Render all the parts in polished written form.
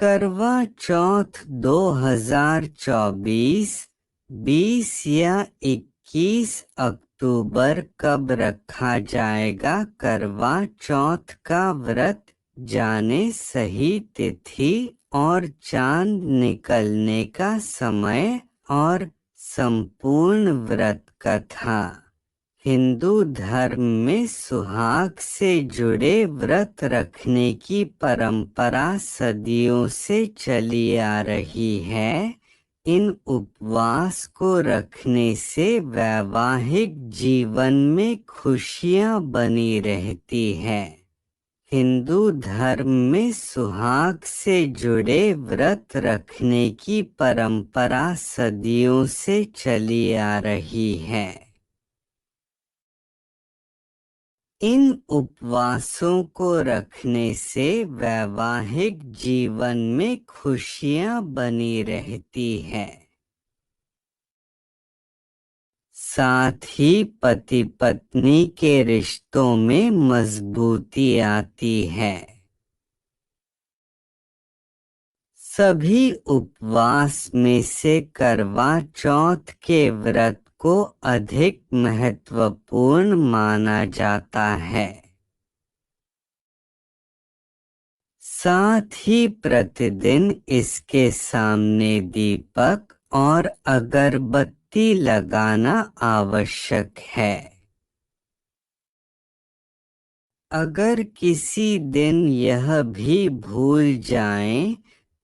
करवा चौथ 2024 20 या 21 अक्टूबर कब रखा जाएगा? करवा चौथ का व्रत जाने सही तिथि और चांद निकलने का समय और संपूर्ण व्रत कथा। हिंदू धर्म में सुहाग से जुड़े व्रत रखने की परंपरा सदियों से चली आ रही है। इन उपवास को रखने से वैवाहिक जीवन में खुशियां बनी रहती है। हिंदू धर्म में सुहाग से जुड़े व्रत रखने की परंपरा सदियों से चली आ रही है। इन उपवासों को रखने से वैवाहिक जीवन में खुशियां बनी रहती है। साथ ही पति पत्नी के रिश्तों में मजबूती आती है। सभी उपवास में से करवा चौथ के व्रत को अधिक महत्वपूर्ण माना जाता है। साथ ही प्रतिदिन इसके सामने दीपक और अगरबत्ती लगाना आवश्यक है। अगर किसी दिन यह भी भूल जाएं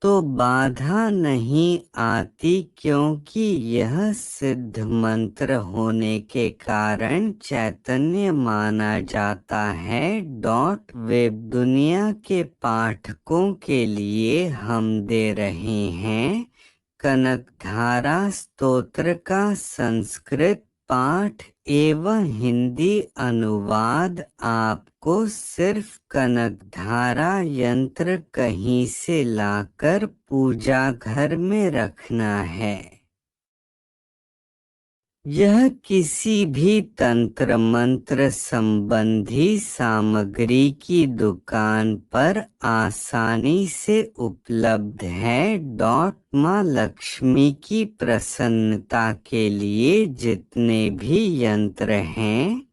तो बाधा नहीं आती, क्योंकि यह सिद्ध मंत्र होने के कारण चैतन्य माना जाता है। वेब दुनिया के पाठकों के लिए हम दे रहे हैं कनकधारा स्तोत्र का संस्कृत पाठ एवं हिंदी अनुवाद। आपको सिर्फ कनकधारा यंत्र कहीं से लाकर पूजा घर में रखना है। यह किसी भी तंत्र मंत्र संबंधी सामग्री की दुकान पर आसानी से उपलब्ध है। माँ लक्ष्मी की प्रसन्नता के लिए जितने भी यंत्र हैं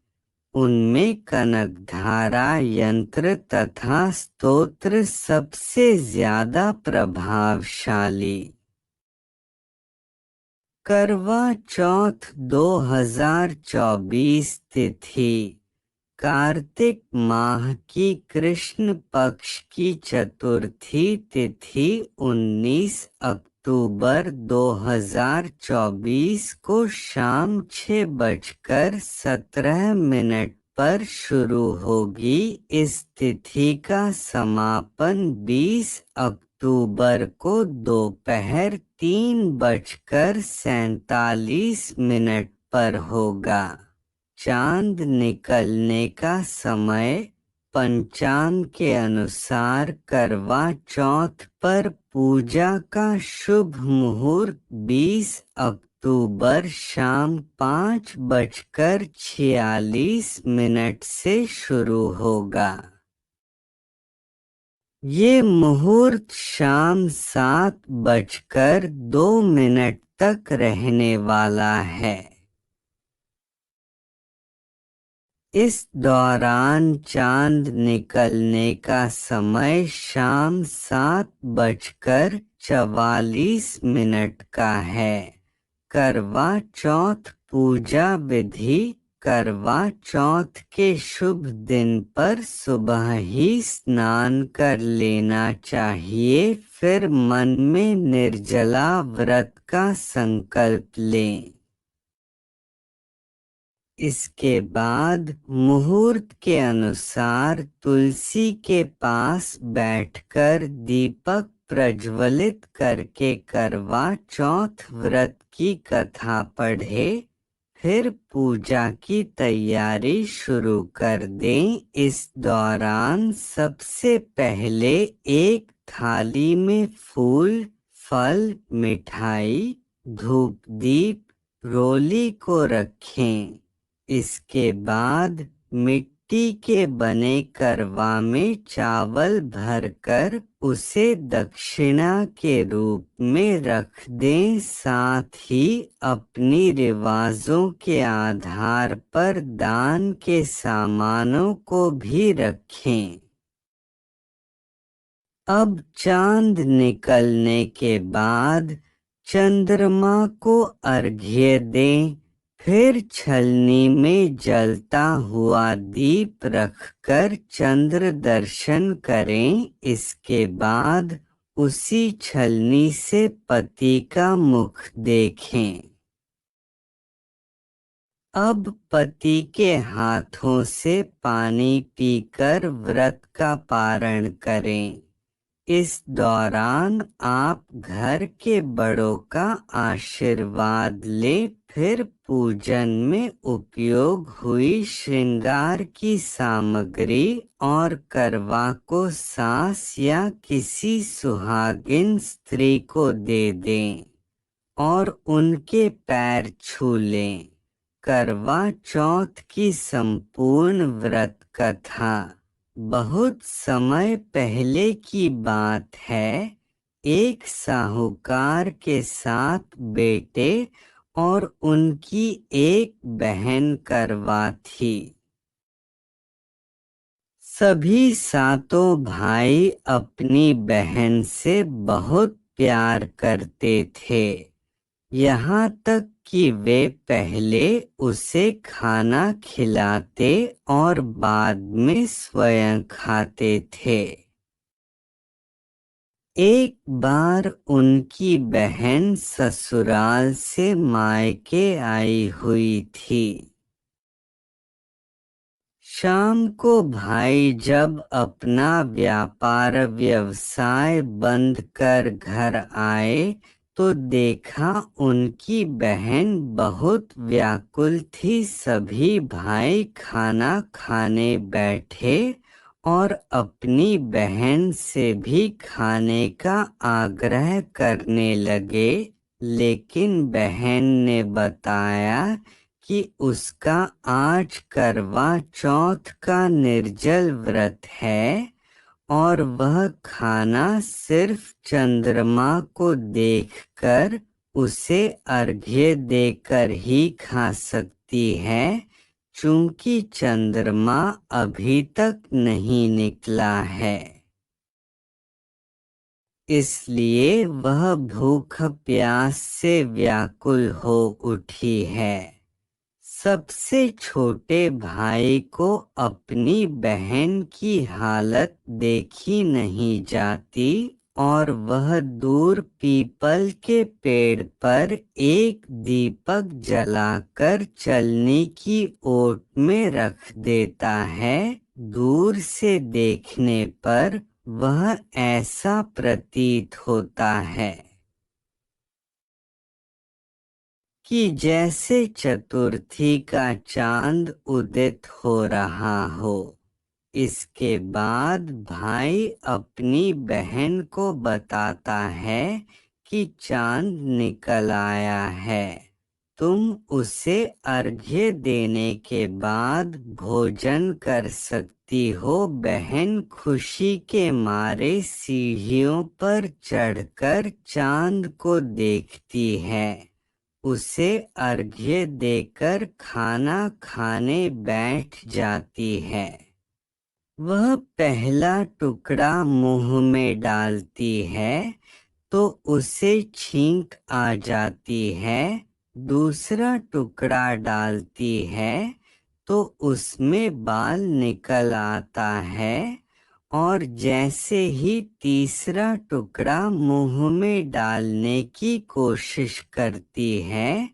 उनमें कनकधारा यंत्र तथा स्तोत्र सबसे ज्यादा प्रभावशाली। करवा चौथ 2024 तिथि कार्तिक माह की कृष्ण पक्ष की चतुर्थी तिथि 19 अक्टूबर 2024 को शाम 6:17 पर शुरू होगी। इस तिथि का समापन 20 अक्टूबर को दोपहर 3:47 पर होगा। चांद निकलने का समय पंचांग के अनुसार करवा चौथ पर पूजा का शुभ मुहूर्त 20 अक्टूबर शाम 5:46 से शुरू होगा। ये मुहूर्त शाम 7:02 तक रहने वाला है। इस दौरान चांद निकलने का समय शाम 7:44 का है। करवा चौथ पूजा विधि। करवा चौथ के शुभ दिन पर सुबह ही स्नान कर लेना चाहिए, फिर मन में निर्जला व्रत का संकल्प लें। इसके बाद मुहूर्त के अनुसार तुलसी के पास बैठकर दीपक प्रज्वलित करके करवा चौथ व्रत की कथा पढ़े, फिर पूजा की तैयारी शुरू कर दें। इस दौरान सबसे पहले एक थाली में फूल, फल, मिठाई, धूप दीप, रोली को रखें। इसके बाद मिट्टी के बने करवा में चावल भरकर उसे दक्षिणा के रूप में रख दें। साथ ही अपनी रिवाजों के आधार पर दान के सामानों को भी रखें। अब चांद निकलने के बाद चंद्रमा को अर्घ्य दें। फिर छलनी में जलता हुआ दीप रखकर चंद्र दर्शन करें। इसके बाद उसी छलनी से पति का मुख देखें। अब पति के हाथों से पानी पीकर व्रत का पारण करें। इस दौरान आप घर के बड़ों का आशीर्वाद लें। फिर पूजन में उपयोग हुई श्रृंगार की सामग्री और करवा को सास या किसी सुहागिन स्त्री को दे दें और उनके पैर छू लें। करवा चौथ की संपूर्ण व्रत कथा बहुत समय पहले की बात है। एक साहूकार के 7 बेटे और उनकी एक बहन करवा थी। सभी 7 भाई अपनी बहन से बहुत प्यार करते थे, यहाँ तक कि वे पहले उसे खाना खिलाते और बाद में स्वयं खाते थे। एक बार उनकी बहन ससुराल से मायके आई हुई थी। शाम को भाई जब अपना व्यापार व्यवसाय बंद कर घर आए तो देखा उनकी बहन बहुत व्याकुल थी। सभी भाई खाना खाने बैठे और अपनी बहन से भी खाने का आग्रह करने लगे, लेकिन बहन ने बताया कि उसका आज करवा चौथ का निर्जल व्रत है और वह खाना सिर्फ चंद्रमा को देखकर उसे अर्घ्य देकर ही खा सकती है, चूंकि चंद्रमा अभी तक नहीं निकला है। इसलिए वह भूख प्यास से व्याकुल हो उठी है। सबसे छोटे भाई को अपनी बहन की हालत देखी नहीं जाती और वह दूर पीपल के पेड़ पर एक दीपक जलाकर चलनी की ओट में रख देता है। दूर से देखने पर वह ऐसा प्रतीत होता है कि जैसे चतुर्थी का चांद उदित हो रहा हो। इसके बाद भाई अपनी बहन को बताता है कि चांद निकल आया है, तुम उसे अर्घ्य देने के बाद भोजन कर सकती हो। बहन खुशी के मारे सीढ़ियों पर चढ़कर चांद को देखती है, उसे अर्घ्य देकर खाना खाने बैठ जाती है। वह पहला टुकड़ा मुंह में डालती है तो उसे छींक आ जाती है। दूसरा टुकड़ा डालती है तो उसमें बाल निकल आता है और जैसे ही तीसरा टुकड़ा मुंह में डालने की कोशिश करती है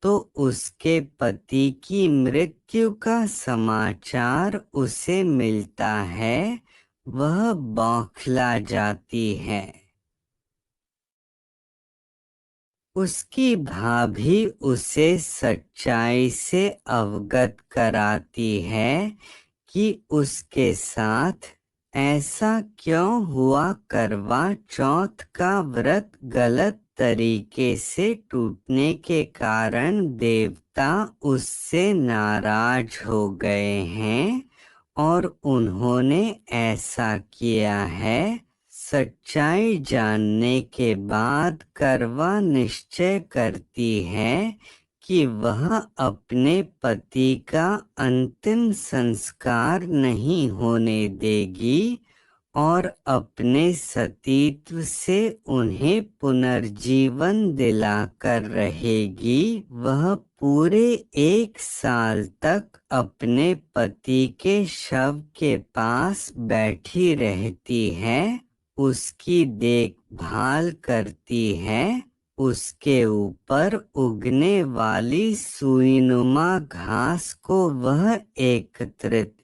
तो उसके पति की मृत्यु का समाचार उसे मिलता है। वह बौखला जाती है। उसकी भाभी उसे सच्चाई से अवगत कराती है कि उसके साथ ऐसा क्यों हुआ। करवा चौथ का व्रत गलत तरीके से टूटने के कारण देवता उससे नाराज हो गए हैं और उन्होंने ऐसा किया है। सच्चाई जानने के बाद करवा निश्चय करती है कि वह अपने पति का अंतिम संस्कार नहीं होने देगी और अपने सतीत्व से उन्हें पुनर्जीवन दिलाकर रहेगी। वह पूरे 1 साल तक अपने पति के शव के पास बैठी रहती है, उसकी देखभाल करती है, उसके ऊपर उगने वाली सुईनुमा घास को वह एकत्रित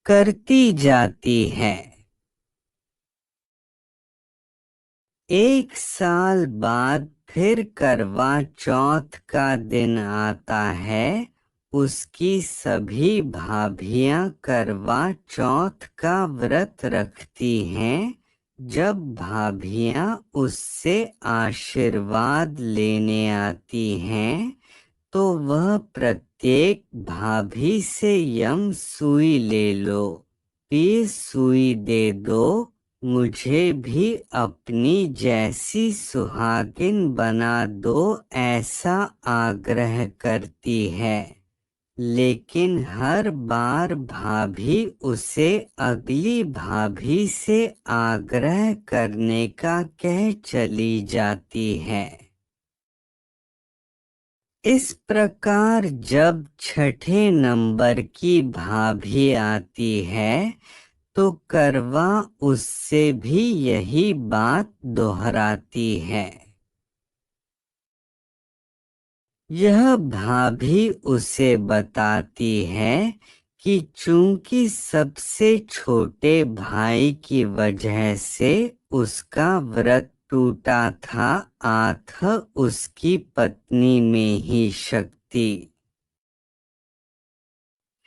करती जाती है। 1 साल बाद फिर करवा चौथ का दिन आता है। उसकी सभी भाभियां करवा चौथ का व्रत रखती हैं। जब भाभियां उससे आशीर्वाद लेने आती हैं तो वह प्रत्येक भाभी से यम सुई ले लो, ये सुई दे दो, मुझे भी अपनी जैसी सुहागिन बना दो, ऐसा आग्रह करती है। लेकिन हर बार भाभी उसे अगली भाभी से आग्रह करने का कह चली जाती है। इस प्रकार जब छठे नंबर की भाभी आती है तो करवा उससे भी यही बात दोहराती है। यह भाभी उसे बताती है कि चूंकि सबसे छोटे भाई की वजह से उसका व्रत टूटा था, आथ उसकी पत्नी में ही शक्ति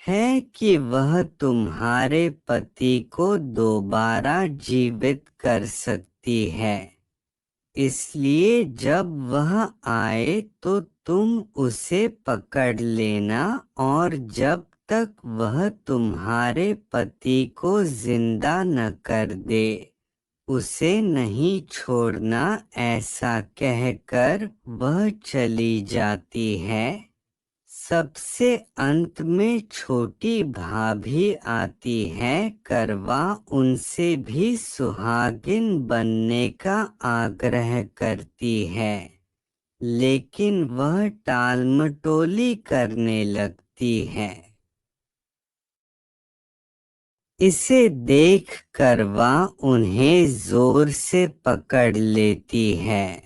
है कि वह तुम्हारे पति को दोबारा जीवित कर सकती है। इसलिए जब वह आए तो तुम उसे पकड़ लेना और जब तक वह तुम्हारे पति को जिंदा न कर दे उसे नहीं छोड़ना, ऐसा कहकर वह चली जाती है। सबसे अंत में छोटी भाभी आती है। करवा उनसे भी सुहागिन बनने का आग्रह करती है, लेकिन वह टालमटोली करने लगती है। इसे देख करवा उन्हें जोर से पकड़ लेती है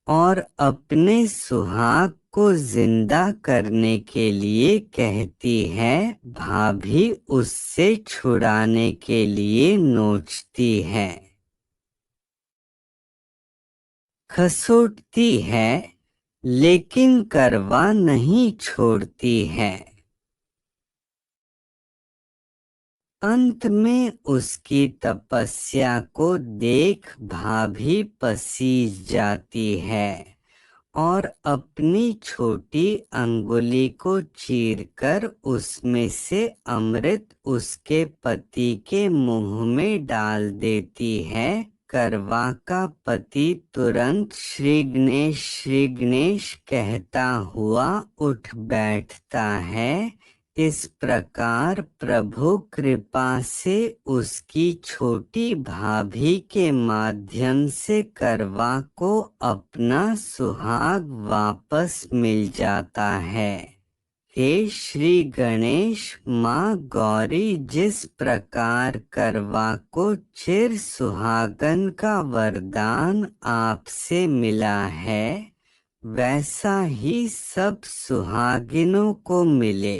और अपने सुहाग को जिंदा करने के लिए कहती है। भाभी उससे छुड़ाने के लिए नोचती है, खसोटती है, लेकिन करवा नहीं छोड़ती है। अंत में उसकी तपस्या को देख भाभी पसीज जाती है और अपनी छोटी अंगुली को चीरकर उसमें से अमृत उसके पति के मुंह में डाल देती है। करवा का पति तुरंत श्री गणेश कहता हुआ उठ बैठता है। इस प्रकार प्रभु कृपा से उसकी छोटी भाभी के माध्यम से करवा को अपना सुहाग वापस मिल जाता है। हे श्री गणेश, माँ गौरी जिस प्रकार करवा को चिर सुहागन का वरदान आपसे मिला है, वैसा ही सब सुहागिनों को मिले।